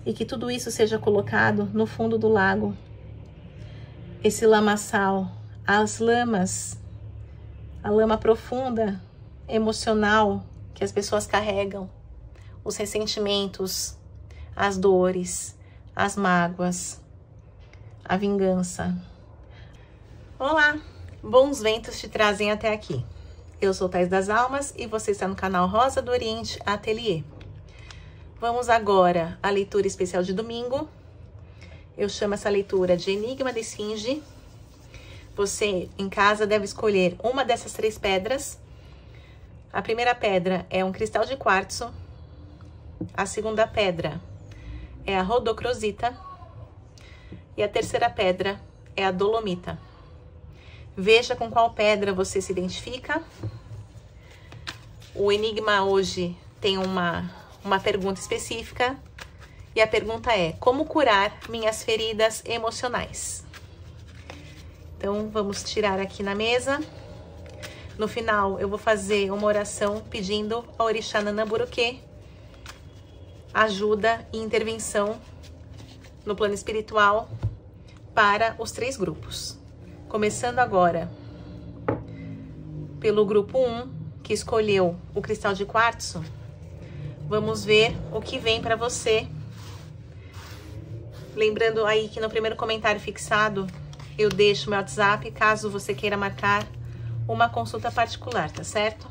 e que tudo isso seja colocado no fundo do lago. Esse lamaçal, as lamas, a lama profunda, emocional que as pessoas carregam, os ressentimentos, as dores, as mágoas, a vingança. Olá, bons ventos te trazem até aqui. Eu sou Thais das Almas e você está no canal Rosa do Oriente Ateliê. Vamos agora à leitura especial de domingo. Eu chamo essa leitura de Enigma da Esfinge. Você, em casa, deve escolher uma dessas 3 pedras. A primeira pedra é um cristal de quartzo. A segunda pedra é a rodocrosita. E a terceira pedra é a dolomita. Veja com qual pedra você se identifica. O enigma hoje tem uma pergunta específica. E a pergunta é: como curar minhas feridas emocionais? Então, vamos tirar aqui na mesa. No final, eu vou fazer uma oração pedindo ao Orixá Nanamburuquê ajuda e intervenção no plano espiritual para os 3 grupos. Começando agora pelo grupo 1, que escolheu o cristal de quartzo. Vamos ver o que vem para você. Lembrando aí que no primeiro comentário fixado, eu deixo meu WhatsApp, caso você queira marcar uma consulta particular, tá certo?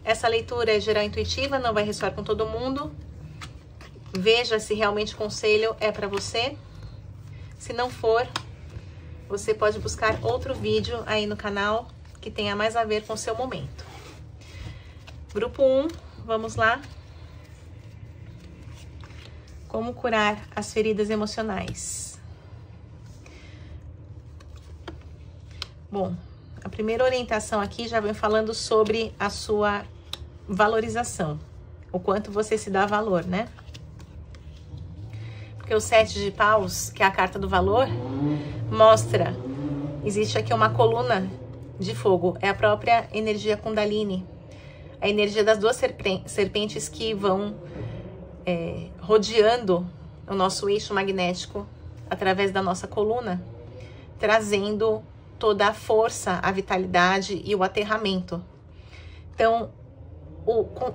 Essa leitura é geral intuitiva, não vai ressoar com todo mundo. Veja se realmente o conselho é para você. Se não for, você pode buscar outro vídeo aí no canal que tenha mais a ver com o seu momento. Grupo 1, vamos lá. Como curar as feridas emocionais? Bom, a primeira orientação aqui já vem falando sobre a sua valorização. O quanto você se dá valor, né? Porque o 7 de paus, que é a carta do valor, mostra, existe aqui uma coluna de fogo, é a própria energia Kundalini, a energia das 2 serpentes que vão rodeando o nosso eixo magnético através da nossa coluna, trazendo toda a força, a vitalidade e o aterramento. Então,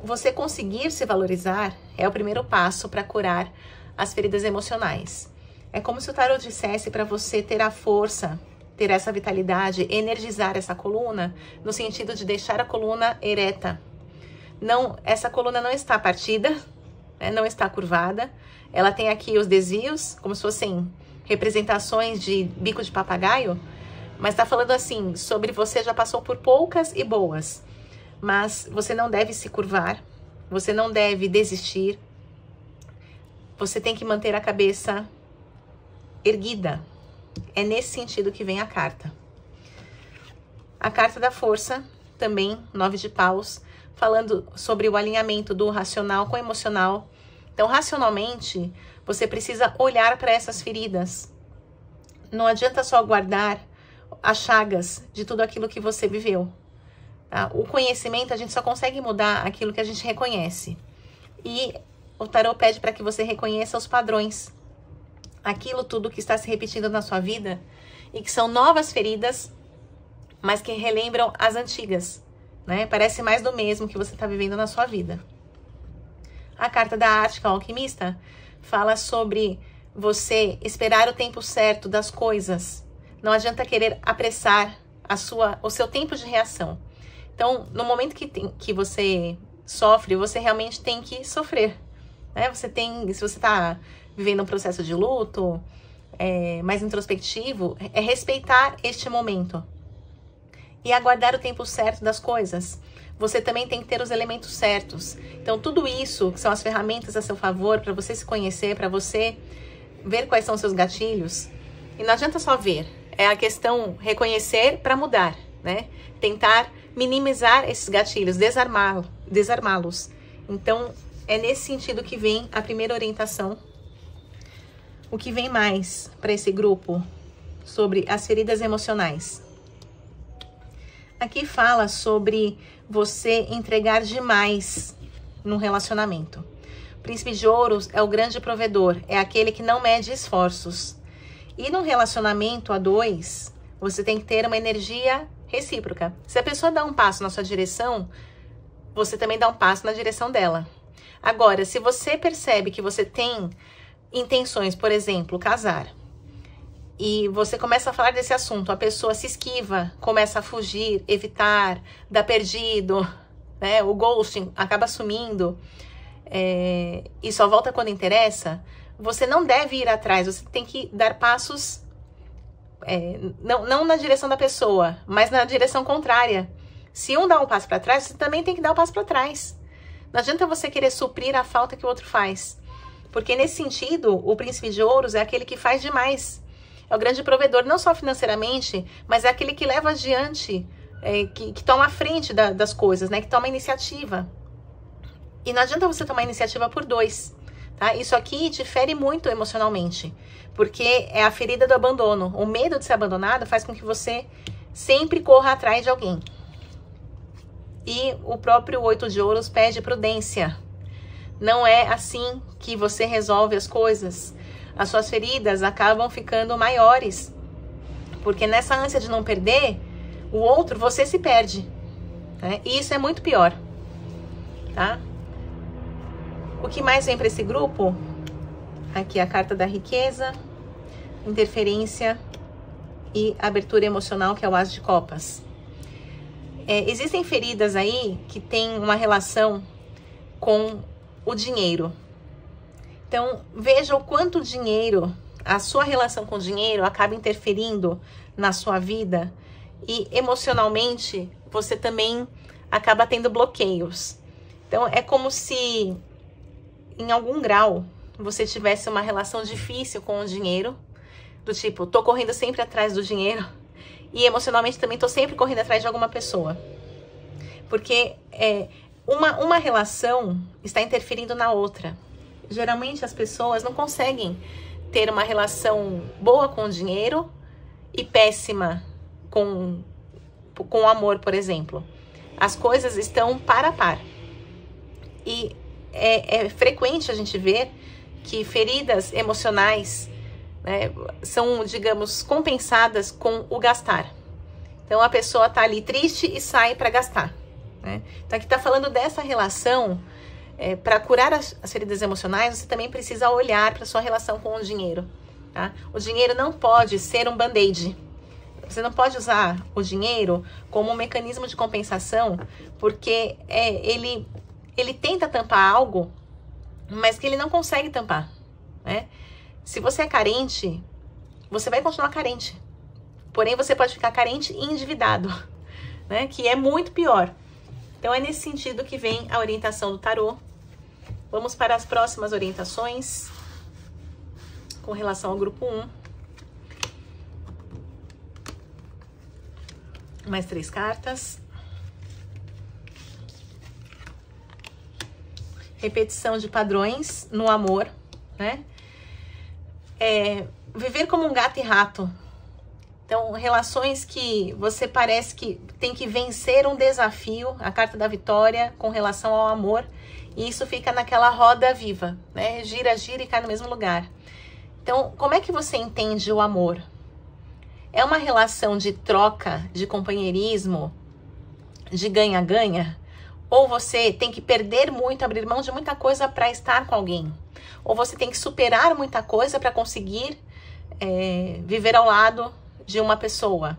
você conseguir se valorizar é o primeiro passo para curar as feridas emocionais. É como se o tarot dissesse para você ter a força, ter essa vitalidade, energizar essa coluna, no sentido de deixar a coluna ereta. Não, essa coluna não está partida, não está curvada. Ela tem aqui os desvios, como se fossem representações de bico de papagaio, mas está falando assim, sobre você já passou por poucas e boas, mas você não deve se curvar, você não deve desistir. Você tem que manter a cabeça erguida. É nesse sentido que vem a carta. A carta da força, também, 9 de paus, falando sobre o alinhamento do racional com o emocional. Então, racionalmente, você precisa olhar para essas feridas. Não adianta só guardar as chagas de tudo aquilo que você viveu. Tá? O conhecimento, a gente só consegue mudar aquilo que a gente reconhece. E o tarot pede para que você reconheça os padrões. Aquilo tudo que está se repetindo na sua vida e que são novas feridas, mas que relembram as antigas, né? Parece mais do mesmo que você está vivendo na sua vida. A carta da Ártica, o alquimista, fala sobre você esperar o tempo certo das coisas. Não adianta querer apressar o seu tempo de reação. Então, no momento que você sofre, você realmente tem que sofrer. Né? Se você está vivendo um processo de luto, mais introspectivo, é respeitar este momento e aguardar o tempo certo das coisas. Você também tem que ter os elementos certos. Então, tudo isso que são as ferramentas a seu favor para você se conhecer, para você ver quais são os seus gatilhos. E não adianta só ver, é a questão reconhecer para mudar, né? Tentar minimizar esses gatilhos, desarmá-los. Então, é nesse sentido que vem a primeira orientação. O que vem mais para esse grupo sobre as feridas emocionais? Aqui fala sobre você entregar demais num relacionamento. Príncipe de Ouros é o grande provedor, é aquele que não mede esforços. E num relacionamento a dois, você tem que ter uma energia recíproca. Se a pessoa dá um passo na sua direção, você também dá um passo na direção dela. Agora, se você percebe que você tem intenções, por exemplo, casar, e você começa a falar desse assunto, a pessoa se esquiva, começa a fugir, evitar, dá perdido, né? O ghosting acaba sumindo, e só volta quando interessa, você não deve ir atrás, você tem que dar passos, não na direção da pessoa, mas na direção contrária. Se um dá um passo para trás, você também tem que dar um passo para trás. Não adianta você querer suprir a falta que o outro faz. Porque nesse sentido, o Príncipe de Ouros é aquele que faz demais. É o grande provedor, não só financeiramente, mas é aquele que leva adiante, que toma a frente das coisas, né? Que toma a iniciativa. E não adianta você tomar iniciativa por dois, tá? Isso aqui te fere muito emocionalmente, porque é a ferida do abandono. O medo de ser abandonado faz com que você sempre corra atrás de alguém. E o próprio 8 de Ouros pede prudência. Não é assim que você resolve as coisas. As suas feridas acabam ficando maiores, porque nessa ânsia de não perder o outro, você se perde, né? E isso é muito pior, tá? O que mais vem para esse grupo? Aqui a carta da riqueza, interferência e abertura emocional, que é o As de Copas. Existem feridas aí que têm uma relação com o dinheiro. Então, veja o quanto o dinheiro, a sua relação com o dinheiro acaba interferindo na sua vida e emocionalmente você também acaba tendo bloqueios. Então, é como se em algum grau você tivesse uma relação difícil com o dinheiro, do tipo, tô correndo sempre atrás do dinheiro e emocionalmente também tô sempre correndo atrás de alguma pessoa. Porque uma relação está interferindo na outra. Geralmente as pessoas não conseguem ter uma relação boa com o dinheiro e péssima com o amor, por exemplo. As coisas estão par a par. E é frequente a gente ver que feridas emocionais, né, são, digamos, compensadas com o gastar. Então a pessoa tá ali triste e sai para gastar, né? Então aqui tá falando dessa relação. Para curar as feridas emocionais, você também precisa olhar para sua relação com o dinheiro, tá? O dinheiro não pode ser um band-aid. Você não pode usar o dinheiro como um mecanismo de compensação, porque ele tenta tampar algo, mas que ele não consegue tampar, né? Se você é carente, você vai continuar carente. Porém, você pode ficar carente e endividado, né? Que é muito pior. Então, é nesse sentido que vem a orientação do tarô. Vamos para as próximas orientações com relação ao grupo 1. Mais 3 cartas. Repetição de padrões no amor, né? Viver como um gato e rato. Então, relações que você parece que tem que vencer um desafio, a carta da vitória com relação ao amor, e isso fica naquela roda viva, né? Gira, gira e cai no mesmo lugar. Então, como é que você entende o amor? É uma relação de troca, de companheirismo, de ganha-ganha? Ou você tem que perder muito, abrir mão de muita coisa para estar com alguém? Ou você tem que superar muita coisa para conseguir viver ao lado de uma pessoa?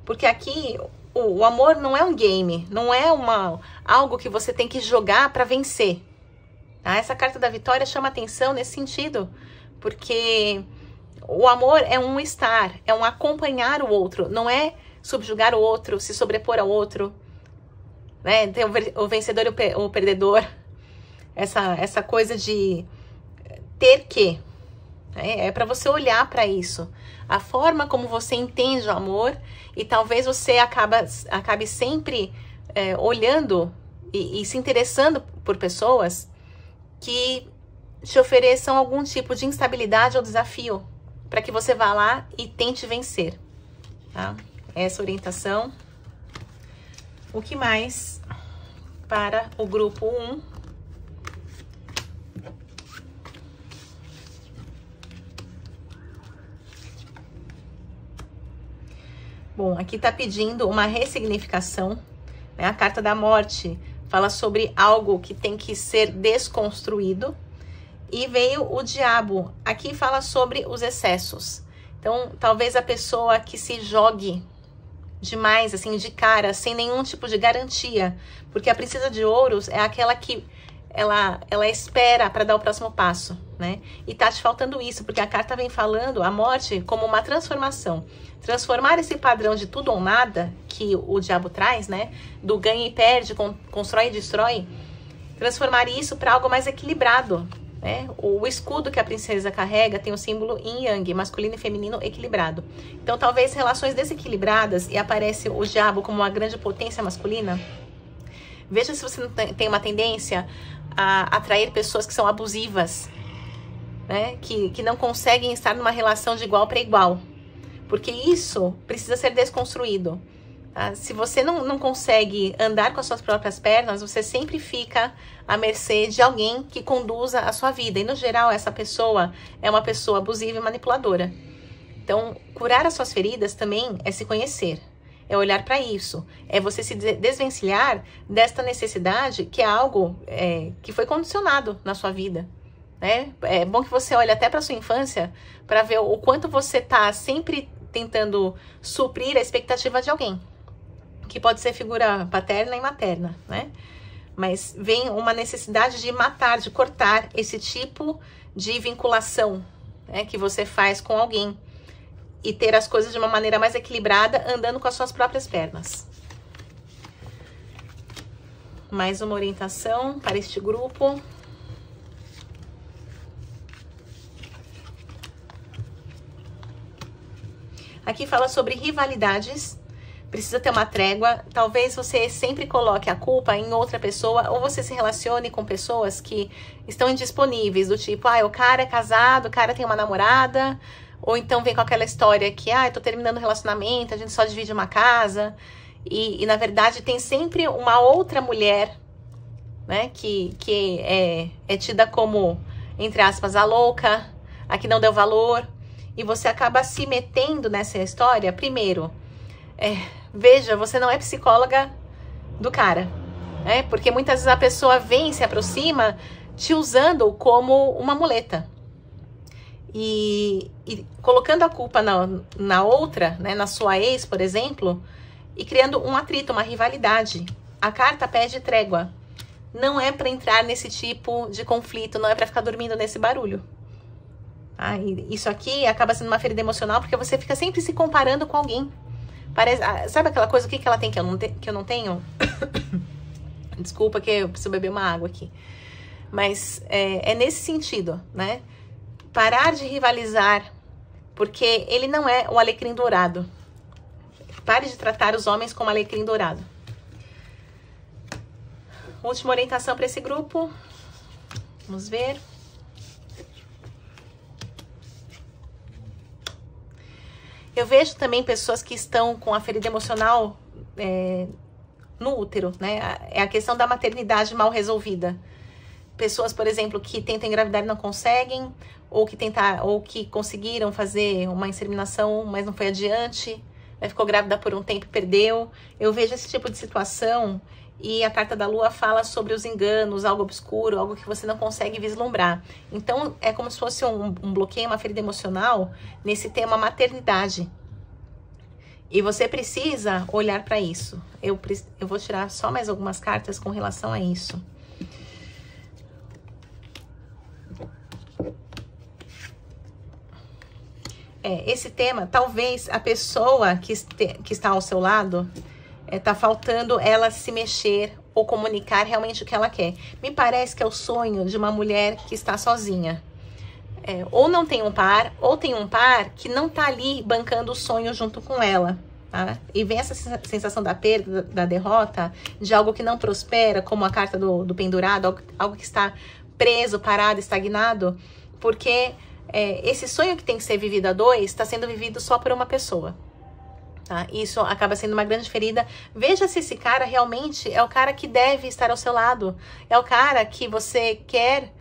Porque aqui o amor não é um game, não é algo que você tem que jogar para vencer, tá? Essa carta da vitória chama atenção nesse sentido, porque o amor é um estar, é um acompanhar o outro, não é subjugar o outro, se sobrepor ao outro, né? Tem o vencedor e o perdedor, essa coisa de ter que, é para você olhar para isso, a forma como você entende o amor, e talvez você acabe sempre olhando e se interessando por pessoas que te ofereçam algum tipo de instabilidade ou desafio, para que você vá lá e tente vencer, tá? Essa orientação. O que mais para o grupo 1? Bom, aqui tá pedindo uma ressignificação, né? A carta da morte fala sobre algo que tem que ser desconstruído. E veio o diabo. Aqui fala sobre os excessos. Então, talvez a pessoa que se jogue demais, assim, de cara, sem nenhum tipo de garantia. Porque a princesa de ouros é aquela que ela espera para dar o próximo passo, né? E tá te faltando isso, porque a carta vem falando a morte como uma transformação. Transformar esse padrão de tudo ou nada que o diabo traz, né? Do ganha e perde, constrói e destrói. Transformar isso para algo mais equilibrado, né? O escudo que a princesa carrega tem o símbolo yin e yang, masculino e feminino equilibrado. Então, talvez relações desequilibradas e aparece o diabo como uma grande potência masculina. Veja se você não tem uma tendência a atrair pessoas que são abusivas, né? Que não conseguem estar numa relação de igual para igual. Porque isso precisa ser desconstruído. Tá? Se você não consegue andar com as suas próprias pernas, você sempre fica à mercê de alguém que conduza a sua vida. E, no geral, essa pessoa é uma pessoa abusiva e manipuladora. Então, curar as suas feridas também é se conhecer. É olhar para isso. É você se desvencilhar desta necessidade que é algo que foi condicionado na sua vida. Né? É bom que você olhe até para sua infância para ver o quanto você está sempre tentando suprir a expectativa de alguém. Que pode ser figura paterna e materna, né? Mas vem uma necessidade de matar, de cortar esse tipo de vinculação, né, que você faz com alguém. E ter as coisas de uma maneira mais equilibrada, andando com as suas próprias pernas. Mais uma orientação para este grupo. Aqui fala sobre rivalidades. Precisa ter uma trégua. Talvez você sempre coloque a culpa em outra pessoa, ou você se relacione com pessoas que estão indisponíveis, do tipo, o cara é casado, o cara tem uma namorada, ou então vem com aquela história que, eu tô terminando o relacionamento, a gente só divide uma casa, e na verdade tem sempre uma outra mulher, né, que é tida como, entre aspas, a louca, a que não deu valor, e você acaba se metendo nessa história. Primeiro, veja, você não é psicóloga do cara, né? Porque muitas vezes a pessoa vem e se aproxima te usando como uma muleta. E colocando a culpa na outra, né? Na sua ex, por exemplo, e criando um atrito, uma rivalidade. A carta pede trégua. Não é para entrar nesse tipo de conflito, não é para ficar dormindo nesse barulho. E isso aqui acaba sendo uma ferida emocional, porque você fica sempre se comparando com alguém. Sabe aquela coisa, o que ela tem que eu não tenho? Desculpa que eu preciso beber uma água aqui. Mas é nesse sentido, né? Parar de rivalizar, porque ele não é o alecrim dourado. Pare de tratar os homens como alecrim dourado. Última orientação para esse grupo. Vamos ver. Eu vejo também pessoas que estão com a ferida emocional no útero, né? É a questão da maternidade mal resolvida. Pessoas, por exemplo, que tentam engravidar e não conseguem, ou que conseguiram fazer uma inseminação, mas não foi adiante, né? Ficou grávida por um tempo e perdeu. Eu vejo esse tipo de situação, e a carta da lua fala sobre os enganos, algo obscuro, algo que você não consegue vislumbrar. Então, é como se fosse um bloqueio, uma ferida emocional nesse tema maternidade. E você precisa olhar para isso. Eu vou tirar só mais algumas cartas com relação a isso. Esse tema, talvez a pessoa que está ao seu lado, tá faltando ela se mexer ou comunicar realmente o que ela quer. Me parece que é o sonho de uma mulher que está sozinha. Ou não tem um par, ou tem um par que não tá ali bancando o sonho junto com ela, tá? E vem essa sensação da perda, da derrota, de algo que não prospera, como a carta do pendurado, algo que está preso, parado, estagnado, porque esse sonho que tem que ser vivido a dois está sendo vivido só por uma pessoa. Tá? Isso acaba sendo uma grande ferida. Veja se esse cara realmente é o cara que deve estar ao seu lado. É o cara que você quer,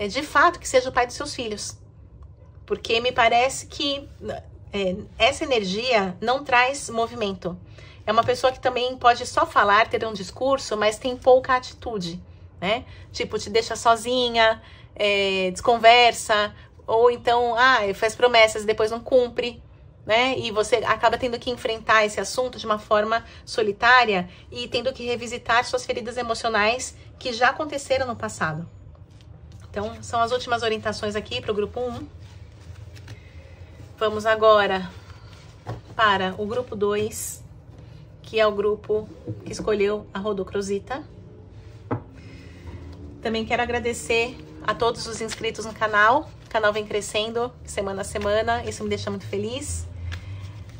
de fato, que seja o pai dos seus filhos. Porque me parece que essa energia não traz movimento. É uma pessoa que também pode só falar, ter um discurso, mas tem pouca atitude, né? Tipo, te deixa sozinha, desconversa, ou então, faz promessas e depois não cumpre, né? E você acaba tendo que enfrentar esse assunto de uma forma solitária e tendo que revisitar suas feridas emocionais que já aconteceram no passado. Então, são as últimas orientações aqui para o grupo 1. Vamos agora para o grupo 2, que é o grupo que escolheu a Rodocrosita. Também quero agradecer a todos os inscritos no canal. O canal vem crescendo semana a semana, isso me deixa muito feliz.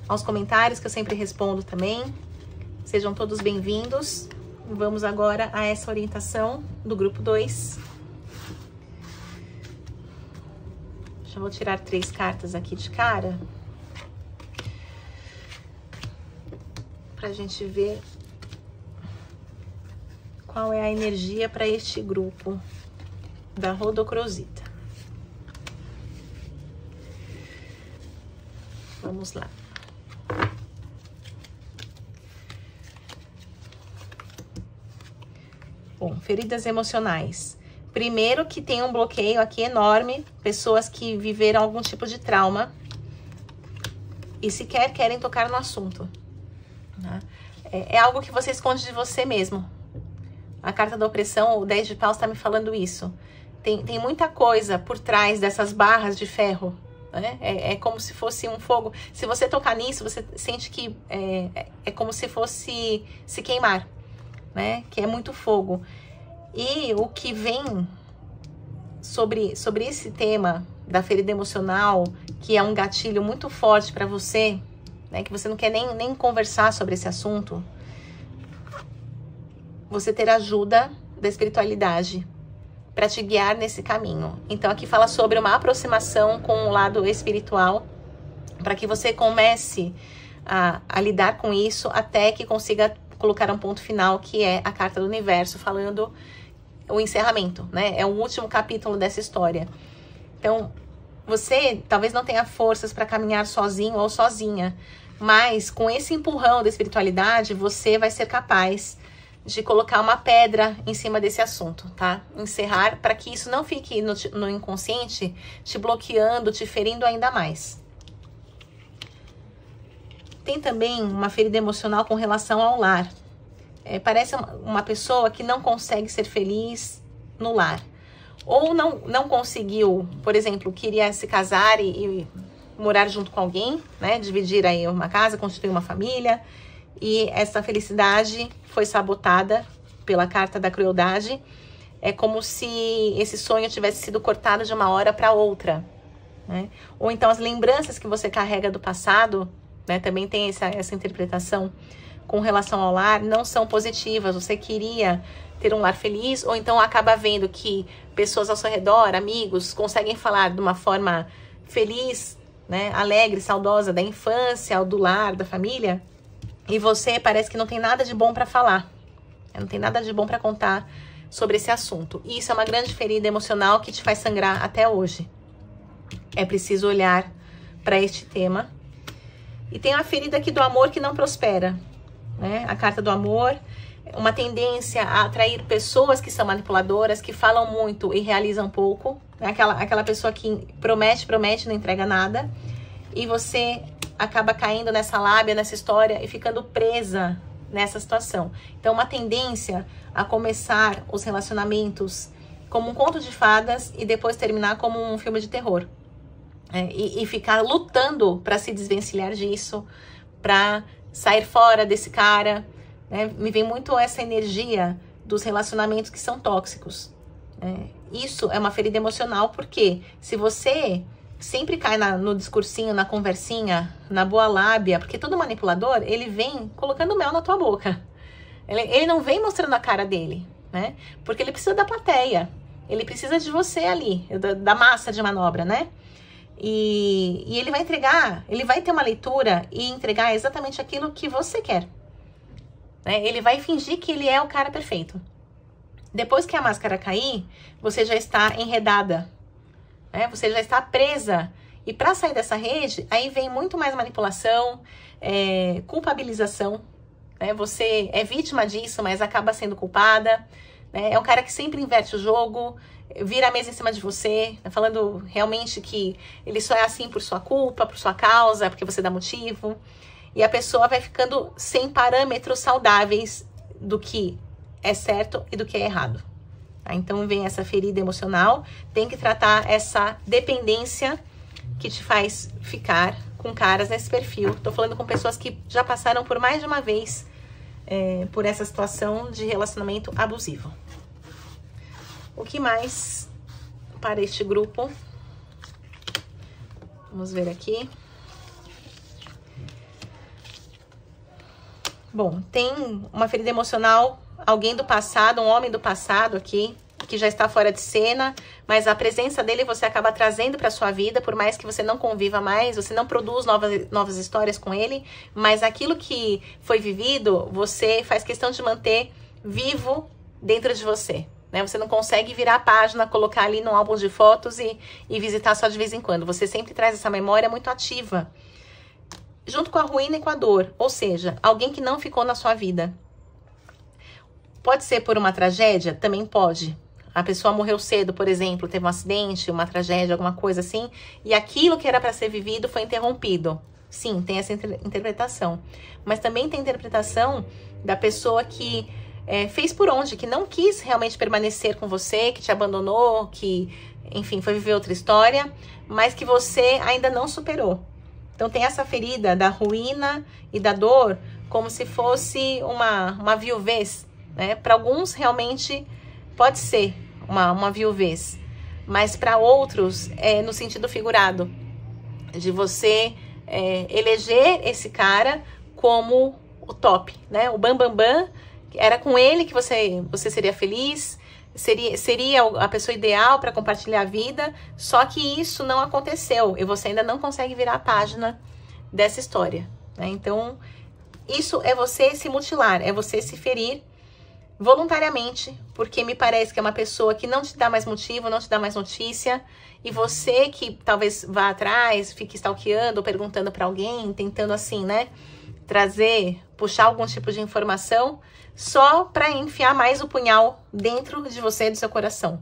Aos comentários que eu sempre respondo também. Sejam todos bem-vindos. Vamos agora a essa orientação do grupo 2. Já vou tirar 3 cartas aqui de cara. Pra gente ver qual é a energia para este grupo da Rodocrosita. Vamos lá. Bom, feridas emocionais. Primeiro que tem um bloqueio aqui enorme, pessoas que viveram algum tipo de trauma e sequer querem tocar no assunto. Né? É algo que você esconde de você mesmo. A carta da opressão, o 10 de paus, está me falando isso. Tem muita coisa por trás dessas barras de ferro. Né? É como se fosse um fogo. Se você tocar nisso, você sente que é como se fosse se queimar. Né? Que é muito fogo. E o que vem sobre esse tema da ferida emocional, que é um gatilho muito forte para você, né? Que você não quer nem conversar sobre esse assunto, você ter ajuda da espiritualidade para te guiar nesse caminho. Então aqui fala sobre uma aproximação com o lado espiritual, para que você comece a lidar com isso até que consiga colocar um ponto final, que é a carta do universo, falando o encerramento, né? É o último capítulo dessa história. Então, você talvez não tenha forças para caminhar sozinho ou sozinha, mas com esse empurrão da espiritualidade, você vai ser capaz de colocar uma pedra em cima desse assunto, tá? Encerrar, para que isso não fique no inconsciente, te bloqueando, te ferindo ainda mais. Tem também uma ferida emocional com relação ao lar. Parece uma pessoa que não consegue ser feliz no lar. Ou não conseguiu, por exemplo, queria se casar e morar junto com alguém, né? Dividir aí uma casa, constituir uma família. E essa felicidade foi sabotada pela carta da crueldade. É como se esse sonho tivesse sido cortado de uma hora para outra. Né? Ou então as lembranças que você carrega do passado, né? Também tem essa interpretação com relação ao lar, não são positivas. Você queria ter um lar feliz, ou então acaba vendo que pessoas ao seu redor, amigos, conseguem falar de uma forma feliz, né, alegre, saudosa da infância, do lar, da família, e você parece que não tem nada de bom para falar, não tem nada de bom para contar sobre esse assunto. E isso é uma grande ferida emocional que te faz sangrar até hoje. É preciso olhar para este tema. E tem a ferida aqui do amor que não prospera. Né? A carta do amor, uma tendência a atrair pessoas que são manipuladoras, que falam muito e realizam pouco, né? Aquela pessoa que promete, não entrega nada, e você acaba caindo nessa lábia, nessa história e ficando presa nessa situação. Então, uma tendência a começar os relacionamentos como um conto de fadas e depois terminar como um filme de terror, né? E ficar lutando para se desvencilhar disso, para sair fora desse cara, né? Me vem muito essa energia dos relacionamentos que são tóxicos. Né? Isso é uma ferida emocional, porque se você sempre cai no discursinho, na conversinha, na boa lábia, porque todo manipulador, ele vem colocando mel na tua boca. Ele não vem mostrando a cara dele, né? Porque ele precisa da plateia, ele precisa de você ali, da massa de manobra, né? E ele vai entregar, ele vai ter uma leitura e entregar exatamente aquilo que você quer. Né? Ele vai fingir que ele é o cara perfeito. Depois que a máscara cair, você já está enredada. Né? Você já está presa E para sair dessa rede, aí vem muito mais manipulação, culpabilização, né? Você é vítima disso, mas acaba sendo culpada, né? É um cara que sempre inverte o jogo, vira a mesa em cima de você, tá falando realmente que ele só é assim por sua culpa, por sua causa, porque você dá motivo. E a pessoa vai ficando sem parâmetros saudáveis do que é certo e do que é errado. Tá? Então vem essa ferida emocional, tem que tratar essa dependência que te faz ficar com caras nesse perfil. Tô falando com pessoas que já passaram por mais de uma vez por essa situação de relacionamento abusivo. O que mais para este grupo? Vamos ver aqui. Bom, tem uma ferida emocional, alguém do passado, um homem do passado aqui, que já está fora de cena, mas a presença dele você acaba trazendo para sua vida, por mais que você não conviva mais, você não produz novas histórias com ele, mas aquilo que foi vivido, você faz questão de manter vivo dentro de você. Né? Você não consegue virar a página, colocar ali no álbum de fotos e visitar só de vez em quando. Você sempre traz essa memória muito ativa, junto com a ruína e com a dor. Ou seja, alguém que não ficou na sua vida. Pode ser por uma tragédia? Também pode. A pessoa morreu cedo, por exemplo, teve um acidente, uma tragédia, alguma coisa assim, e aquilo que era para ser vivido foi interrompido. Sim, tem essa interpretação. Mas também tem a interpretação da pessoa que fez por onde, que não quis realmente permanecer com você, que te abandonou, que, enfim, foi viver outra história, mas que você ainda não superou. Então tem essa ferida da ruína e da dor como se fosse uma viuvez, né? Para alguns realmente pode ser uma viuvez, mas para outros é no sentido figurado, de você eleger esse cara como o top, né? O bambambam, era com ele que você seria feliz, seria a pessoa ideal para compartilhar a vida, só que isso não aconteceu e você ainda não consegue virar a página dessa história, né? Então, isso é você se mutilar, é você se ferir voluntariamente, porque me parece que é uma pessoa que não te dá mais motivo, não te dá mais notícia, e você que talvez vá atrás, fique stalkeando, perguntando para alguém, tentando assim, né, puxar algum tipo de informação, só para enfiar mais o punhal dentro de você, do seu coração.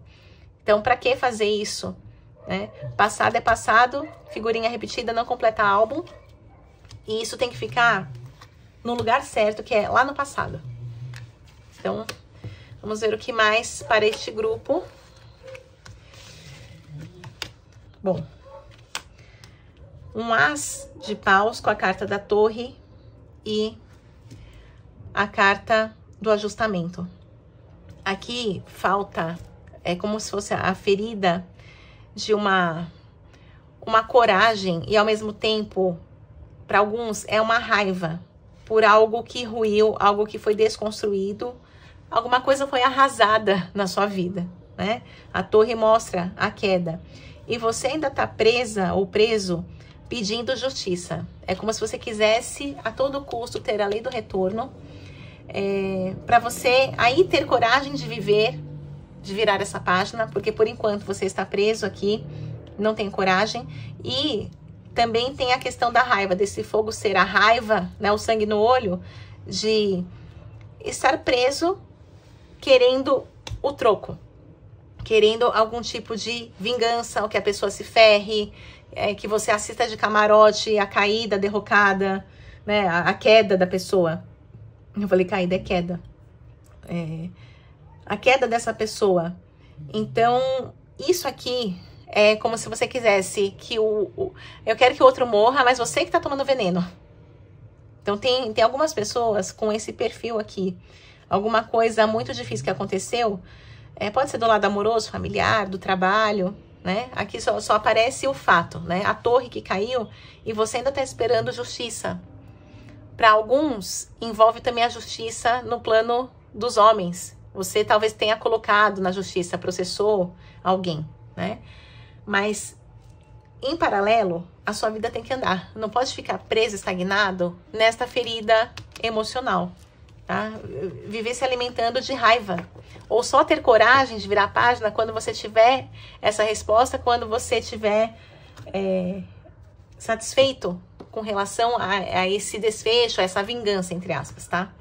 Então, para que fazer isso? Né? Passado é passado, figurinha repetida não completa álbum, e isso tem que ficar no lugar certo, que é lá no passado. Então, vamos ver o que mais para este grupo. Bom, um as de paus com a carta da torre e a carta do ajustamento. Aqui falta, é como se fosse a ferida de uma coragem e ao mesmo tempo, para alguns, é uma raiva por algo que ruiu, algo que foi desconstruído, alguma coisa foi arrasada na sua vida, né? A torre mostra a queda. E você ainda tá presa ou preso pedindo justiça. É como se você quisesse a todo custo ter a lei do retorno, para você aí ter coragem de viver, de virar essa página, porque por enquanto você está preso aqui, não tem coragem. E também tem a questão da raiva, desse fogo ser a raiva, né, o sangue no olho, de estar preso querendo o troco, querendo algum tipo de vingança, ou que a pessoa se ferre, que você assista de camarote a caída, a derrocada, né, a queda da pessoa. Eu falei caída, é queda. A queda dessa pessoa. Então, isso aqui é como se você quisesse que eu quero que o outro morra, mas você que tá tomando veneno. Então, tem algumas pessoas com esse perfil aqui. Alguma coisa muito difícil que aconteceu, pode ser do lado amoroso, familiar, do trabalho, né? Aqui só aparece o fato, né? A torre que caiu e você ainda tá esperando justiça. Para alguns, envolve também a justiça no plano dos homens. Você talvez tenha colocado na justiça, processou alguém, né? Mas, em paralelo, a sua vida tem que andar. Não pode ficar preso, estagnado nesta ferida emocional, tá? Viver se alimentando de raiva. Ou só ter coragem de virar a página quando você tiver essa resposta, quando você tiver satisfeito com relação a esse desfecho, a essa vingança, entre aspas, tá?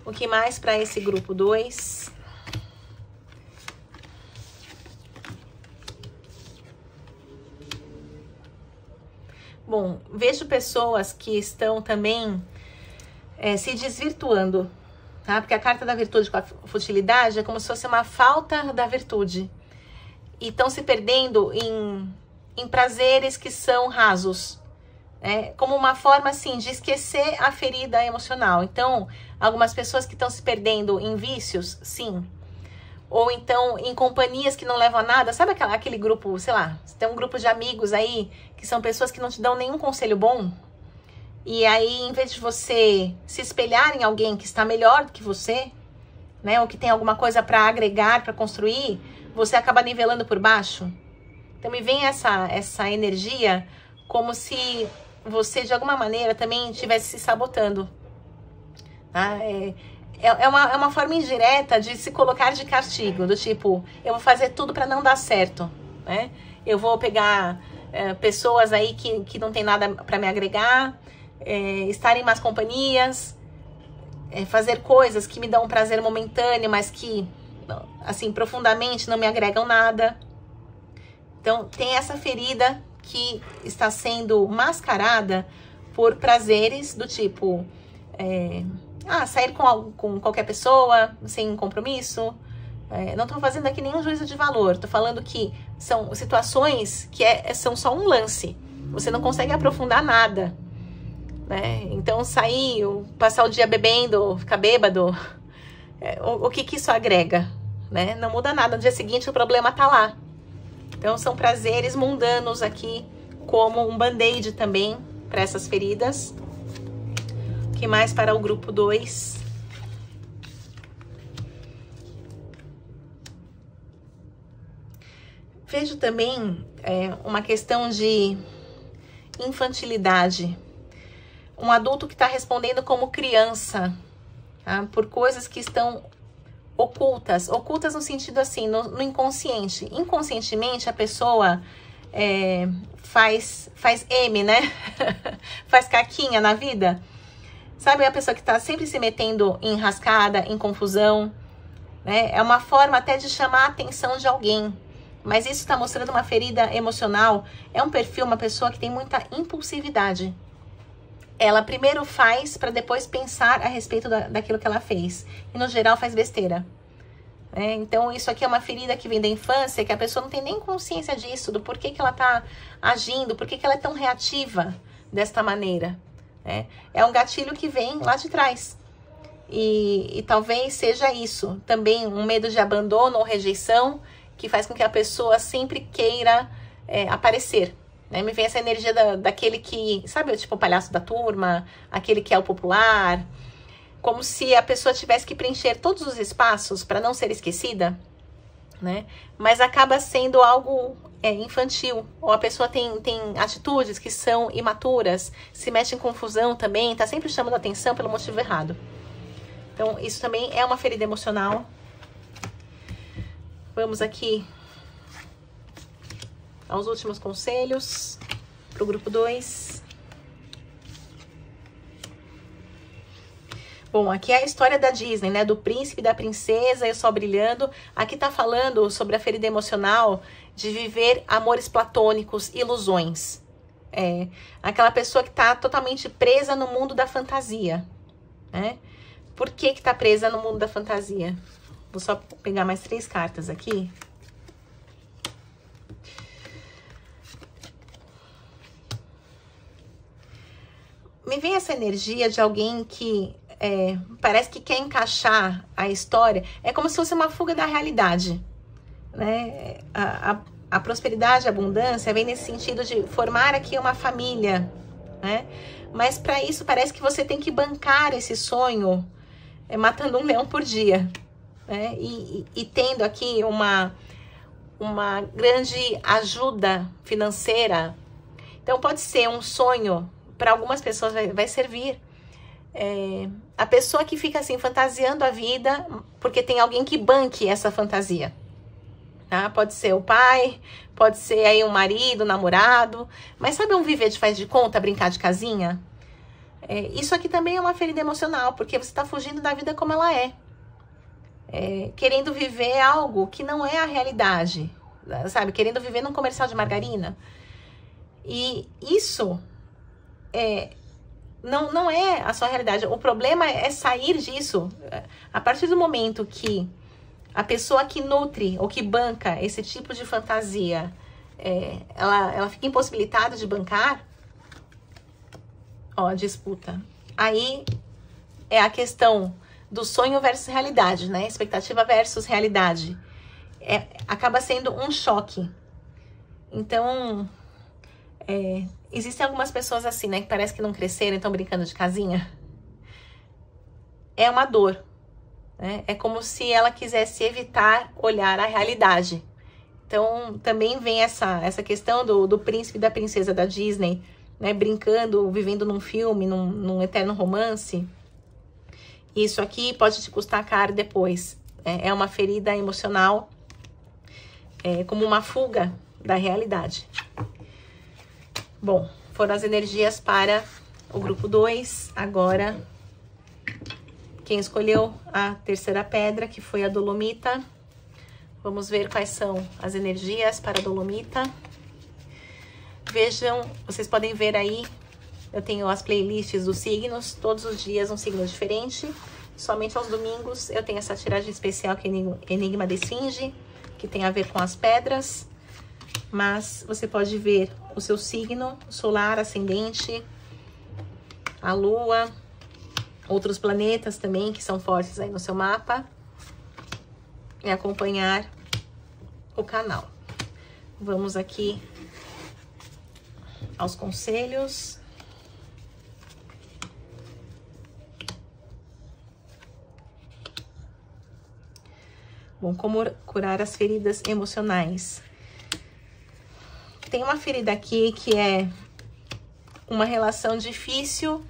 O que mais para esse grupo 2? Bom, vejo pessoas que estão também se desvirtuando, tá? Porque a carta da virtude com a futilidade é como se fosse uma falta da virtude. E estão se perdendo em prazeres que são rasos, né? Como uma forma, assim, de esquecer a ferida emocional. Então, algumas pessoas que estão se perdendo em vícios, sim. Ou então em companhias que não levam a nada. Sabe aquele grupo, sei lá, tem um grupo de amigos aí que são pessoas que não te dão nenhum conselho bom? E aí, em vez de você se espelhar em alguém que está melhor do que você, né, ou que tem alguma coisa para agregar, para construir, você acaba nivelando por baixo. Então me vem essa energia como se você, de alguma maneira, também estivesse se sabotando. Tá? É uma forma indireta de se colocar de castigo, do tipo, eu vou fazer tudo para não dar certo, né? Eu vou pegar pessoas aí que não tem nada para me agregar, estar em más companhias, fazer coisas que me dão um prazer momentâneo, mas que, assim, profundamente não me agregam nada. Então, tem essa ferida que está sendo mascarada por prazeres do tipo... sair com qualquer pessoa, sem compromisso. Não estou fazendo aqui nenhum juízo de valor. Estou falando que são situações que são só um lance. Você não consegue aprofundar nada, né? Então, sair, passar o dia bebendo, ficar bêbado, o que isso agrega, né? Não muda nada. No dia seguinte, o problema está lá. Então, são prazeres mundanos aqui, como um band-aid também para essas feridas. O que mais para o grupo 2? Vejo também uma questão de infantilidade. Um adulto que está respondendo como criança, tá? Por coisas que estão ocultas no sentido assim, no inconsciente. Inconscientemente, a pessoa faz M, né? Faz caquinha na vida. Sabe, a pessoa que está sempre se metendo em enrascada, em confusão, né? É uma forma até de chamar a atenção de alguém. Mas isso está mostrando uma ferida emocional. É um perfil, uma pessoa que tem muita impulsividade. Ela primeiro faz para depois pensar a respeito daquilo que ela fez. E no geral faz besteira. Então isso aqui é uma ferida que vem da infância, que a pessoa não tem nem consciência disso, do porquê que ela está agindo, porquê que ela é tão reativa desta maneira. É um gatilho que vem lá de trás. E talvez seja isso. Também um medo de abandono ou rejeição, que faz com que a pessoa sempre queira aparecer. Me vem essa energia daquele que, sabe, tipo o palhaço da turma, aquele que é o popular, como se a pessoa tivesse que preencher todos os espaços para não ser esquecida, né? Mas acaba sendo algo infantil, ou a pessoa tem atitudes que são imaturas, se mete em confusão também, tá sempre chamando atenção pelo motivo errado. Então, isso também é uma ferida emocional. Vamos aqui aos últimos conselhos para o grupo 2. Bom, aqui é a história da Disney, né? Do príncipe e da princesa e o sol brilhando. Aqui tá falando sobre a ferida emocional de viver amores platônicos, ilusões. Aquela pessoa que tá totalmente presa no mundo da fantasia, né? Por que tá presa no mundo da fantasia? Vou só pegar mais 3 cartas aqui. Me vem essa energia de alguém que parece que quer encaixar a história. É como se fosse uma fuga da realidade, né? A prosperidade, a abundância vem nesse sentido de formar aqui uma família, né? Mas para isso parece que você tem que bancar esse sonho matando um leão por dia, né? E tendo aqui uma grande ajuda financeira. Então pode ser um sonho, para algumas pessoas vai servir. A pessoa que fica assim fantasiando a vida porque tem alguém que banque essa fantasia, tá? Pode ser o pai, pode ser aí um marido, um namorado, mas sabe um viver de faz de conta, brincar de casinha? Isso aqui também é uma ferida emocional, porque você está fugindo da vida como ela é. Querendo viver algo que não é a realidade, sabe? Querendo viver num comercial de margarina. E isso não é a sua realidade. O problema é sair disso. A partir do momento que a pessoa que nutre ou que banca esse tipo de fantasia, ela fica impossibilitada de bancar, ó, disputa. Aí é a questão do sonho versus realidade, né? Expectativa versus realidade. Acaba sendo um choque. Então, existem algumas pessoas assim, né? Que parece que não cresceram, estão brincando de casinha. É uma dor, né? É como se ela quisesse evitar olhar a realidade. Então, também vem essa questão do príncipe e da princesa da Disney, né? Brincando, vivendo num filme, num eterno romance. Isso aqui pode te custar caro depois. É uma ferida emocional, como uma fuga da realidade. Bom, foram as energias para o grupo 2. Agora, quem escolheu a terceira pedra, que foi a dolomita. Vamos ver quais são as energias para a dolomita. Vejam, vocês podem ver aí, eu tenho as playlists dos signos, todos os dias um signo diferente. Somente aos domingos eu tenho essa tiragem especial que é Enigma da Esfinge, que tem a ver com as pedras. Mas você pode ver o seu signo solar, ascendente, a lua, outros planetas também que são fortes aí no seu mapa. E acompanhar o canal. Vamos aqui aos conselhos. Bom, como curar as feridas emocionais? Tem uma ferida aqui que é uma relação difícil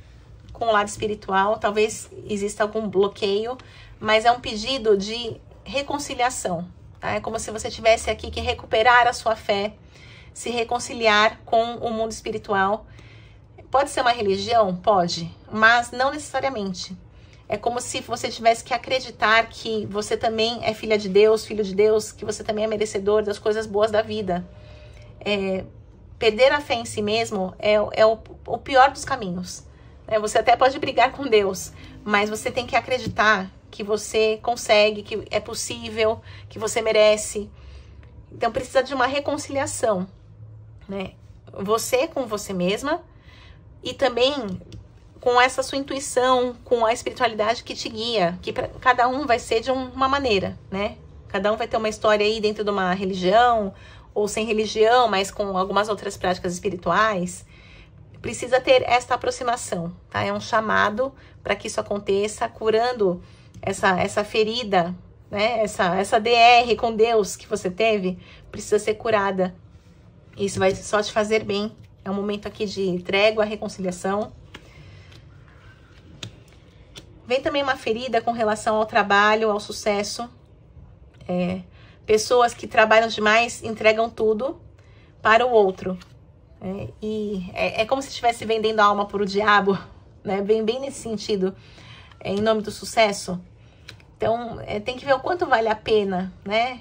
com o lado espiritual. Talvez exista algum bloqueio, mas é um pedido de reconciliação. Tá? É como se você tivesse aqui que recuperar a sua fé, se reconciliar com o mundo espiritual. Pode ser uma religião? Pode, mas não necessariamente. É como se você tivesse que acreditar que você também é filha de Deus, filho de Deus, que você também é merecedor das coisas boas da vida. Perder a fé em si mesmo é o pior dos caminhos. Você até pode brigar com Deus, mas você tem que acreditar que você consegue, que é possível, que você merece. Então precisa de uma reconciliação, né? Você com você mesma e também com essa sua intuição, com a espiritualidade que te guia, que pra cada um vai ser de uma maneira, né? Cada um vai ter uma história aí dentro de uma religião, ou sem religião, mas com algumas outras práticas espirituais. Precisa ter esta aproximação, tá? É um chamado para que isso aconteça, curando essa ferida, né? Essa DR com Deus que você teve, precisa ser curada. Isso vai só te fazer bem. É um momento aqui de trégua, reconciliação. Vem também uma ferida com relação ao trabalho, ao sucesso. Pessoas que trabalham demais entregam tudo para o outro. É como se estivesse vendendo a alma para o diabo, né? Bem nesse sentido, em nome do sucesso. Então, tem que ver o quanto vale a pena, né?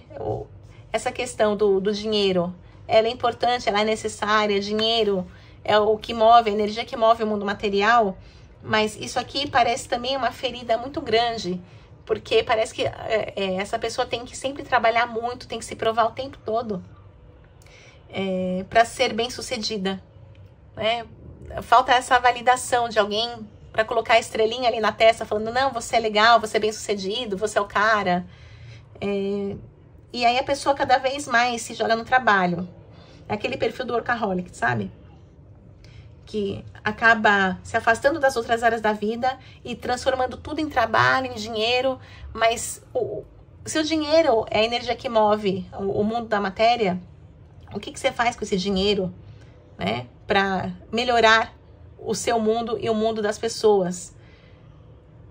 Essa questão do dinheiro, ela é importante, ela é necessária. Dinheiro é o que move, a energia que move o mundo material. Mas isso aqui parece também uma ferida muito grande, porque parece que essa pessoa tem que sempre trabalhar muito, tem que se provar o tempo todo para ser bem-sucedida, né? Falta essa validação de alguém para colocar a estrelinha ali na testa, falando, não, você é legal, você é bem-sucedido, você é o cara. E aí a pessoa cada vez mais se joga no trabalho. É aquele perfil do workaholic, sabe? Que acaba se afastando das outras áreas da vida e transformando tudo em trabalho, em dinheiro. Mas se o dinheiro é a energia que move o mundo da matéria, o que você faz com esse dinheiro, né? Para melhorar o seu mundo e o mundo das pessoas.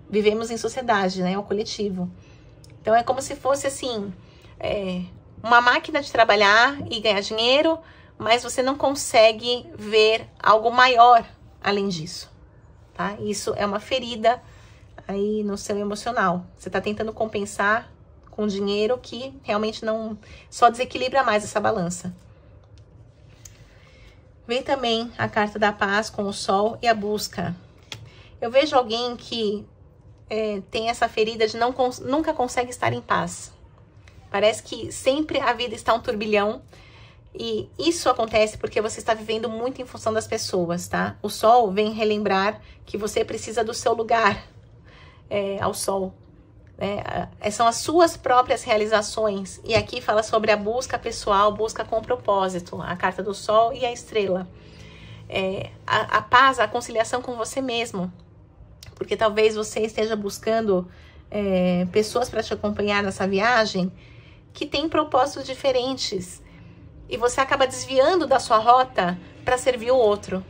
Vivemos em sociedade, né? É um coletivo. Então é como se fosse assim, uma máquina de trabalhar e ganhar dinheiro, mas você não consegue ver algo maior além disso, tá? Isso é uma ferida aí no seu emocional. Você tá tentando compensar com dinheiro que realmente não... só desequilibra mais essa balança. Vem também a carta da paz com o sol e a busca. Eu vejo alguém que tem essa ferida de nunca consegue estar em paz. Parece que sempre a vida está um turbilhão. E isso acontece porque você está vivendo muito em função das pessoas, tá? O sol vem relembrar que você precisa do seu lugar ao sol. São as suas próprias realizações. E aqui fala sobre a busca pessoal, busca com propósito. A carta do sol e a estrela. A paz, a conciliação com você mesmo. Porque talvez você esteja buscando pessoas para te acompanhar nessa viagem que têm propósitos diferentes. E você acaba desviando da sua rota para servir o outro.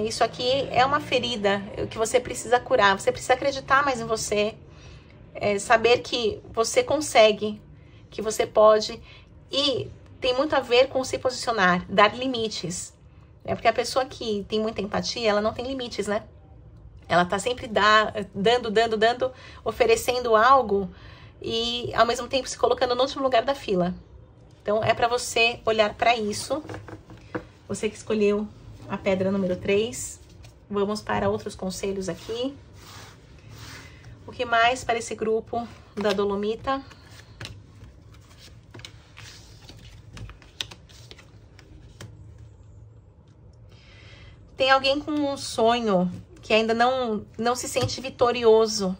Isso aqui é uma ferida que você precisa curar. Você precisa acreditar mais em você. Saber que você consegue, que você pode. E tem muito a ver com se posicionar, dar limites. Porque a pessoa que tem muita empatia, ela não tem limites, né? Ela tá sempre dando, oferecendo algo e ao mesmo tempo se colocando no último lugar da fila. Então é para você olhar para isso. Você que escolheu a pedra número 3. Vamos para outros conselhos aqui. O que mais para esse grupo da Dolomita? Tem alguém com um sonho que ainda não se sente vitorioso,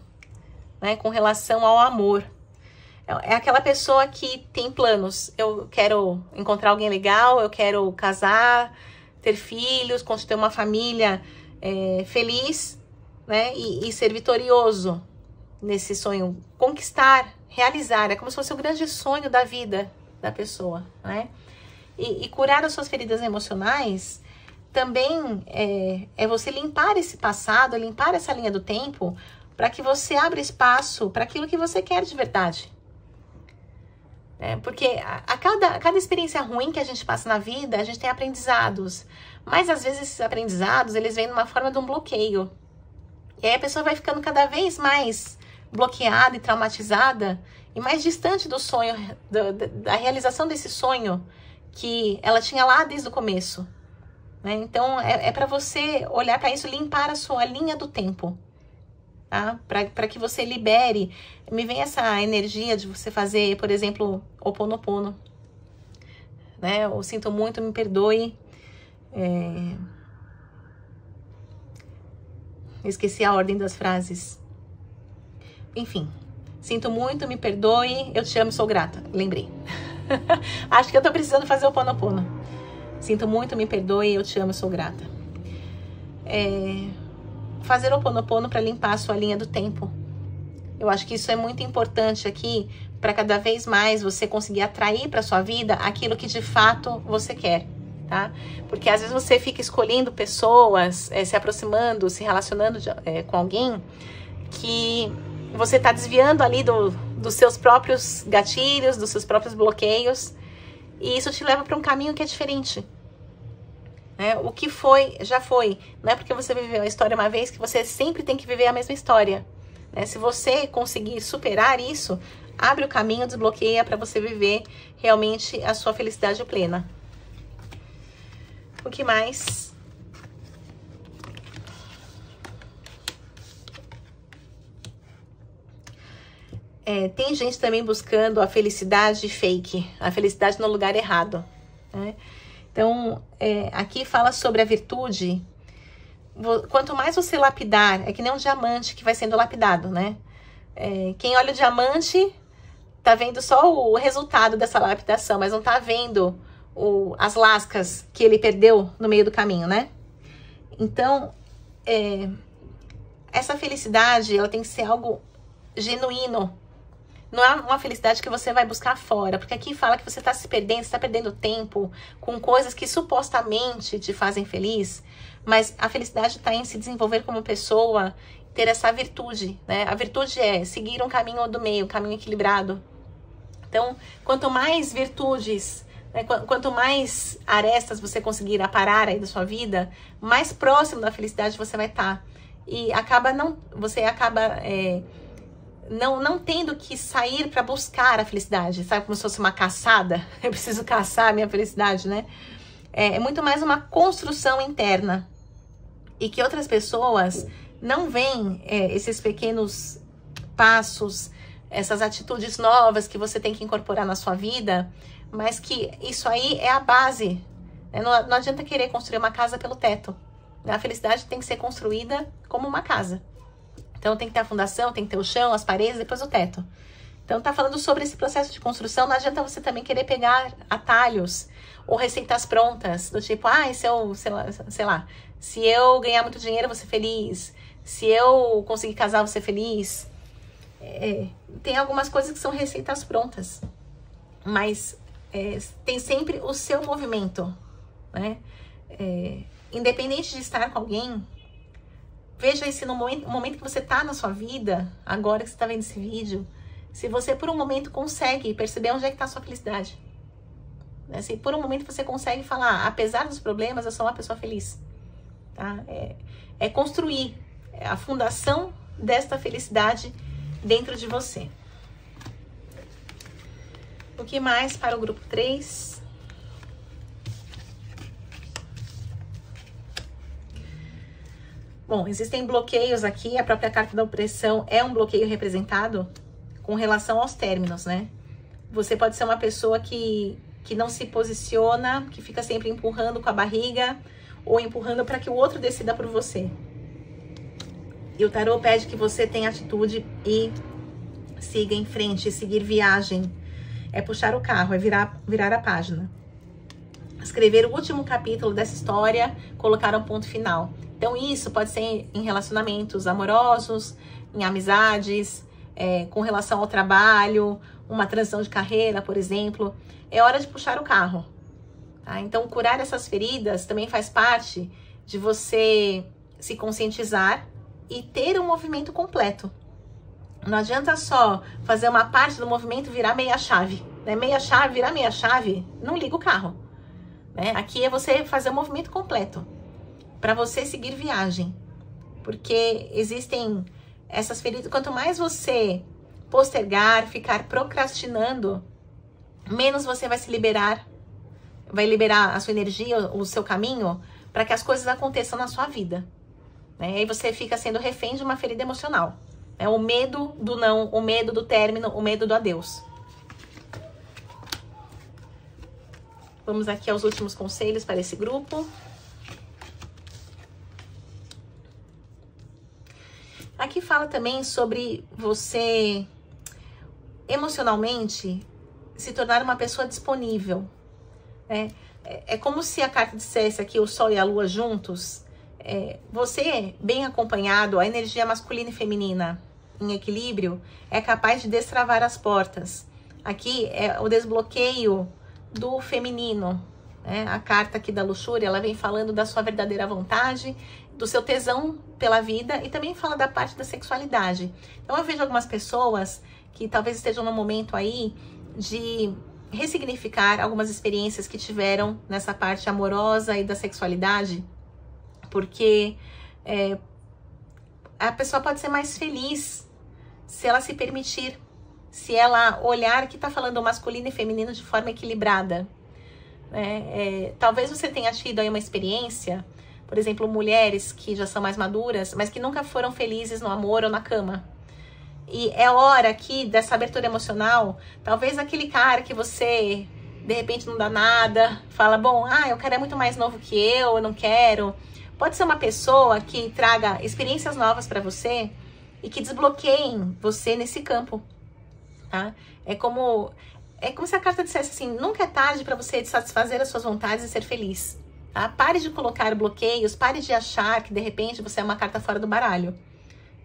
né, com relação ao amor. É aquela pessoa que tem planos. Eu quero encontrar alguém legal, eu quero casar, ter filhos, construir uma família feliz, né, e ser vitorioso nesse sonho. Conquistar, realizar. É como se fosse o grande sonho da vida da pessoa, né? E curar as suas feridas emocionais também é você limpar esse passado, limpar essa linha do tempo, para que você abra espaço para aquilo que você quer de verdade. Porque a cada experiência ruim que a gente passa na vida, a gente tem aprendizados. Mas às vezes esses aprendizados, eles vêm numa forma de um bloqueio. E aí a pessoa vai ficando cada vez mais bloqueada e traumatizada e mais distante do sonho, da realização desse sonho que ela tinha lá desde o começo. Então, é para você olhar para isso, limpar a sua linha do tempo, tá? Para que você libere. Me vem essa energia de você fazer, por exemplo, Ho'oponopono, né? Eu sinto muito, me perdoe. Esqueci a ordem das frases. Enfim, sinto muito, me perdoe, eu te amo, sou grata. Lembrei. Acho que eu tô precisando fazer Ho'oponopono. Sinto muito, me perdoe, eu te amo, sou grata. Fazer Ho'oponopono para limpar a sua linha do tempo. Eu acho que isso é muito importante aqui para cada vez mais você conseguir atrair para sua vida aquilo que de fato você quer, tá? Porque às vezes você fica escolhendo pessoas, se aproximando, se relacionando com alguém que você tá desviando ali dos seus próprios gatilhos, dos seus próprios bloqueios. E isso te leva para um caminho que é diferente. O que foi, já foi. Não é porque você viveu a história uma vez que você sempre tem que viver a mesma história. Se você conseguir superar isso, abre o caminho, desbloqueia para você viver realmente a sua felicidade plena. O que mais? Tem gente também buscando a felicidade fake, a felicidade no lugar errado, né? Então, aqui fala sobre a virtude. Quanto mais você lapidar, é que nem um diamante que vai sendo lapidado, né? Quem olha o diamante tá vendo só o resultado dessa lapidação, mas não tá vendo as lascas que ele perdeu no meio do caminho, né? Então, essa felicidade, ela tem que ser algo genuíno. Não é uma felicidade que você vai buscar fora, porque aqui fala que você está se perdendo, você está perdendo tempo com coisas que supostamente te fazem feliz, mas a felicidade está em se desenvolver como pessoa, ter essa virtude, né? A virtude é seguir um caminho do meio, um caminho equilibrado. Então, quanto mais virtudes, né, quanto mais arestas você conseguir aparar aí da sua vida, mais próximo da felicidade você vai estar. E você acaba não tendo que sair para buscar a felicidade, sabe? Como se fosse uma caçada. Eu preciso caçar a minha felicidade, né? É muito mais uma construção interna. E que outras pessoas não veem esses pequenos passos, essas atitudes novas que você tem que incorporar na sua vida, mas que isso aí é a base. Né? Não adianta querer construir uma casa pelo teto. A felicidade tem que ser construída como uma casa. Então tem que ter a fundação, tem que ter o chão, as paredes, depois o teto. Então tá falando sobre esse processo de construção. Não adianta você também querer pegar atalhos ou receitas prontas, do tipo, se eu, sei lá, se eu ganhar muito dinheiro, eu vou ser feliz. Se eu conseguir casar, eu vou ser feliz. Tem algumas coisas que são receitas prontas, mas tem sempre o seu movimento, né? Independente de estar com alguém, veja se no momento que você está na sua vida, agora que você está vendo esse vídeo, se você por um momento consegue perceber onde é que está a sua felicidade. Se por um momento você consegue falar, apesar dos problemas, eu sou uma pessoa feliz. Tá? É construir a fundação desta felicidade dentro de você. O que mais para o grupo 3? Bom, existem bloqueios aqui, a própria carta da opressão é um bloqueio representado com relação aos términos, né? Você pode ser uma pessoa que não se posiciona, que fica sempre empurrando com a barriga ou empurrando para que o outro decida por você. E o tarô pede que você tenha atitude e siga em frente, seguir viagem. É puxar o carro, é virar a página. Escrever o último capítulo dessa história, colocar um ponto final. Então isso pode ser em relacionamentos amorosos, em amizades, com relação ao trabalho, uma transição de carreira, por exemplo. É hora de puxar o carro. Tá? Então curar essas feridas também faz parte de você se conscientizar e ter um movimento completo. Não adianta só fazer uma parte do movimento virar meia chave. Né? Meia chave, virar meia chave, não liga o carro. Né? Aqui é você fazer o movimento completo. Para você seguir viagem. Porque existem essas feridas. Quanto mais você postergar, ficar procrastinando, menos você vai se liberar. Vai liberar a sua energia, o seu caminho, para que as coisas aconteçam na sua vida. Né? E aí você fica sendo refém de uma ferida emocional. Né? O medo do não, o medo do término, o medo do adeus. Vamos aqui aos últimos conselhos para esse grupo. Aqui fala também sobre você, emocionalmente, se tornar uma pessoa disponível. Né? É como se a carta dissesse aqui o Sol e a Lua juntos. Você, bem acompanhado, a energia masculina e feminina em equilíbrio, é capaz de destravar as portas. Aqui é o desbloqueio do feminino. Né? A carta aqui da luxúria, ela vem falando da sua verdadeira vontade, do seu tesão pela vida e também fala da parte da sexualidade. Então eu vejo algumas pessoas que talvez estejam no momento aí de ressignificar algumas experiências que tiveram nessa parte amorosa e da sexualidade, porque a pessoa pode ser mais feliz se ela se permitir, se ela olhar que está falando masculino e feminino de forma equilibrada. Talvez você tenha tido aí uma experiência, por exemplo, mulheres que já são mais maduras, mas que nunca foram felizes no amor ou na cama. E é hora aqui dessa abertura emocional, talvez aquele cara que você, de repente, não dá nada, fala, bom, eu quero é muito mais novo que eu não quero. Pode ser uma pessoa que traga experiências novas para você e que desbloqueiem você nesse campo, tá? É como se a carta dissesse assim, nunca é tarde para você satisfazer as suas vontades e ser feliz. Tá? Pare de colocar bloqueios, pare de achar que de repente você é uma carta fora do baralho.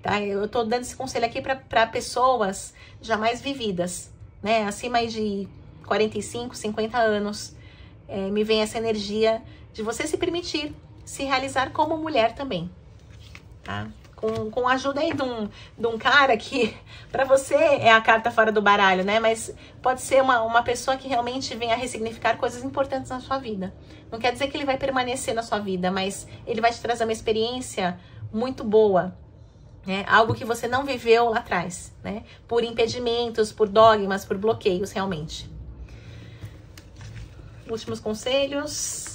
Tá? Eu tô dando esse conselho aqui para pessoas já mais vividas, né? Acima de 45, 50 anos. Me vem essa energia de você se permitir se realizar como mulher também. Tá? com a ajuda aí de um cara que para você é a carta fora do baralho, né? Mas pode ser uma pessoa que realmente venha a ressignificar coisas importantes na sua vida. Não quer dizer que ele vai permanecer na sua vida, mas ele vai te trazer uma experiência muito boa, né? Algo que você não viveu lá atrás, né? Por impedimentos, por dogmas, por bloqueios, realmente. Últimos conselhos.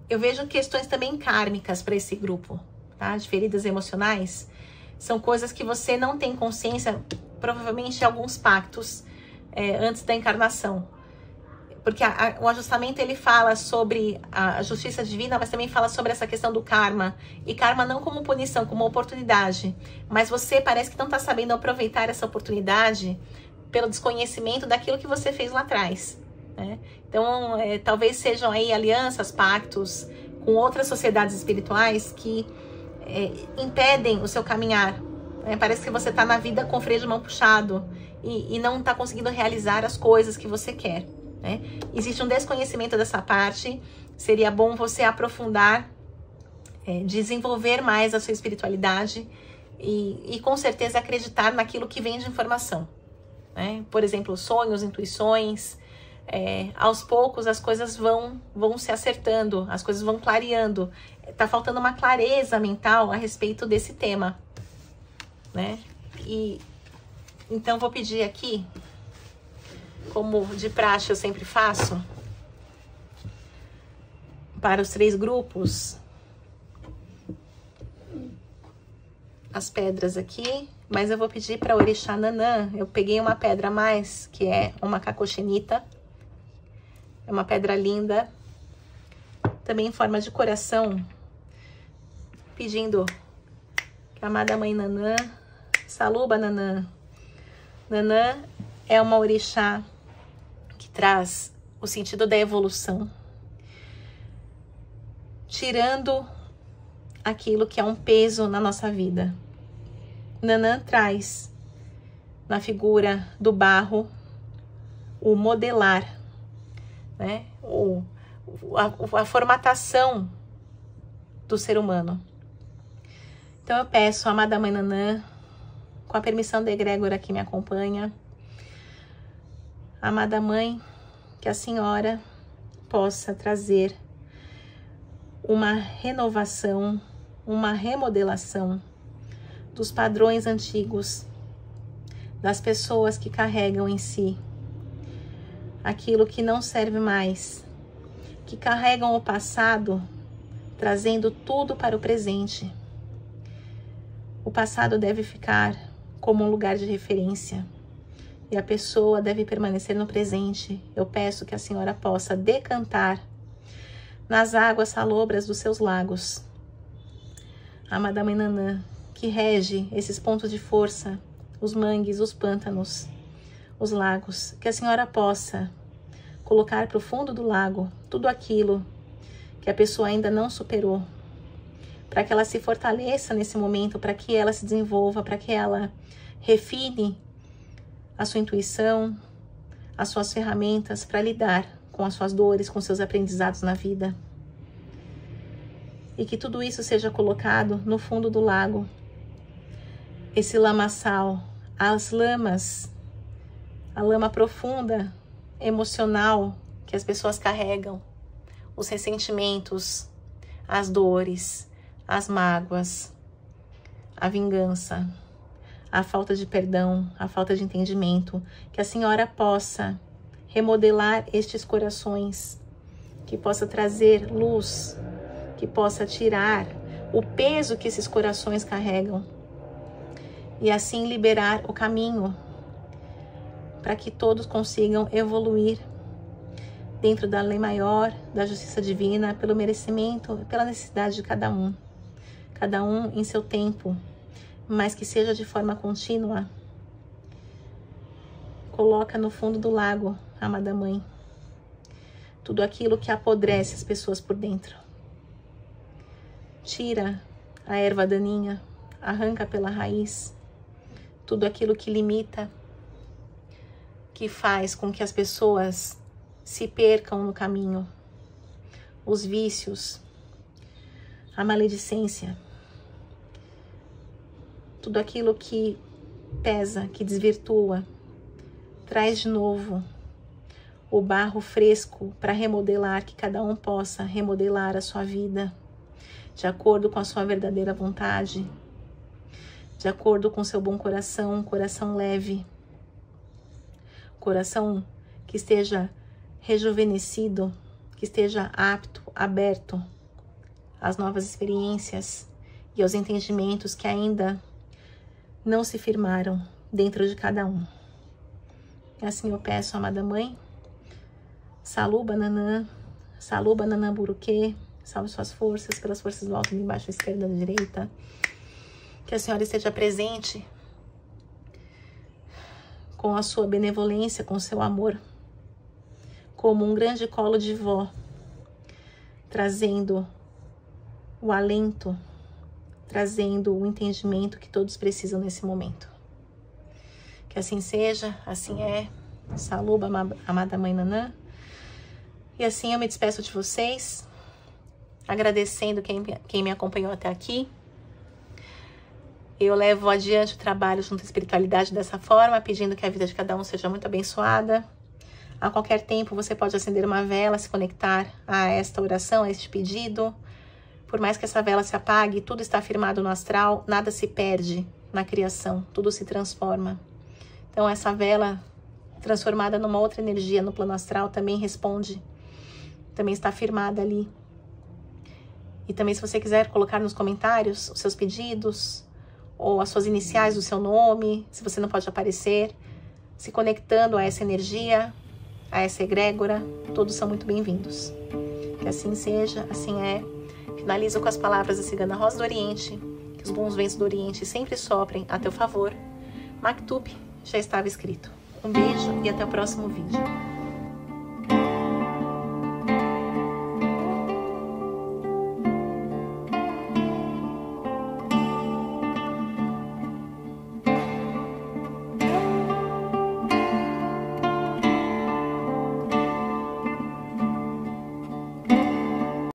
Eu vejo questões também kármicas para esse grupo, tá? De feridas emocionais. São coisas que você não tem consciência, provavelmente alguns pactos antes da encarnação. Porque o ajustamento, ele fala sobre a justiça divina, mas também fala sobre essa questão do karma. E karma não como punição, como oportunidade. Mas você parece que não está sabendo aproveitar essa oportunidade pelo desconhecimento daquilo que você fez lá atrás, né? Então, talvez sejam aí alianças, pactos com outras sociedades espirituais que impedem o seu caminhar. Parece que você está na vida com o freio de mão puxado e não está conseguindo realizar as coisas que você quer, né? Existe um desconhecimento dessa parte. Seria bom você aprofundar, desenvolver mais a sua espiritualidade e com certeza acreditar naquilo que vem de informação, né? Por exemplo, sonhos, intuições. Aos poucos as coisas vão se acertando, as coisas vão clareando. Tá faltando uma clareza mental a respeito desse tema, né? E então vou pedir aqui, como de praxe eu sempre faço, para os 3 grupos, as pedras aqui, mas eu vou pedir para Orixá Nanã. Eu peguei uma pedra a mais, que é uma cacoxenita. É uma pedra linda, também em forma de coração, pedindo que a amada Mãe Nanã, Saluba Nanã. Nanã é uma orixá que traz o sentido da evolução, tirando aquilo que é um peso na nossa vida. Nanã traz na figura do barro o modelar, né? A formatação do ser humano. Então eu peço à amada Mãe Nanã, com a permissão da egrégora que me acompanha, amada Mãe, que a senhora possa trazer uma renovação, uma remodelação dos padrões antigos, das pessoas que carregam em si aquilo que não serve mais, que carregam o passado, trazendo tudo para o presente. O passado deve ficar como um lugar de referência e a pessoa deve permanecer no presente. Eu peço que a senhora possa decantar nas águas salobras dos seus lagos. Amada Mãe Nanã, que rege esses pontos de força, os mangues, os pântanos, os lagos, que a senhora possa colocar para o fundo do lago tudo aquilo que a pessoa ainda não superou, para que ela se fortaleça nesse momento, para que ela se desenvolva, para que ela refine a sua intuição, as suas ferramentas para lidar com as suas dores, com seus aprendizados na vida. E que tudo isso seja colocado no fundo do lago. Esse lamaçal, as lamas, a lama profunda, emocional que as pessoas carregam, os ressentimentos, as dores, as mágoas, a vingança, a falta de perdão, a falta de entendimento, que a senhora possa remodelar estes corações, que possa trazer luz, que possa tirar o peso que esses corações carregam e assim liberar o caminho para que todos consigam evoluir dentro da lei maior, da justiça divina, pelo merecimento, pela necessidade de cada um em seu tempo, mas que seja de forma contínua. Coloca no fundo do lago, amada Mãe, tudo aquilo que apodrece as pessoas por dentro. Tira a erva daninha, arranca pela raiz tudo aquilo que limita, que faz com que as pessoas se percam no caminho, os vícios, a maledicência, tudo aquilo que pesa, que desvirtua, traz de novo o barro fresco para remodelar, que cada um possa remodelar a sua vida de acordo com a sua verdadeira vontade, de acordo com o seu bom coração, um coração leve, coração que esteja rejuvenescido, que esteja apto, aberto às novas experiências e aos entendimentos que ainda não se firmaram dentro de cada um. Assim eu peço, amada Mãe, Saluba Nanã, Saluba Nanã Buruquê, salve suas forças, pelas forças do alto, de embaixo, da esquerda, da direita. Que a Senhora esteja presente com a sua benevolência, com o seu amor, como um grande colo de vó, trazendo o alento, trazendo o entendimento que todos precisam nesse momento. Que assim seja, assim é. Saluba, amada Mãe Nanã. E assim eu me despeço de vocês, agradecendo quem me acompanhou até aqui. Eu levo adiante o trabalho junto à espiritualidade dessa forma, pedindo que a vida de cada um seja muito abençoada. A qualquer tempo você pode acender uma vela, se conectar a esta oração, a este pedido. Por mais que essa vela se apague, tudo está firmado no astral, nada se perde na criação, tudo se transforma. Então essa vela transformada numa outra energia no plano astral também responde, também está firmada ali. E também, se você quiser colocar nos comentários os seus pedidos ou as suas iniciais do seu nome, se você não pode aparecer, se conectando a essa energia, a essa egrégora, todos são muito bem-vindos. Que assim seja, assim é. Finalizo com as palavras da Cigana Rosa do Oriente, que os bons ventos do Oriente sempre soprem a teu favor. Maktub já estava escrito. Um beijo e até o próximo vídeo.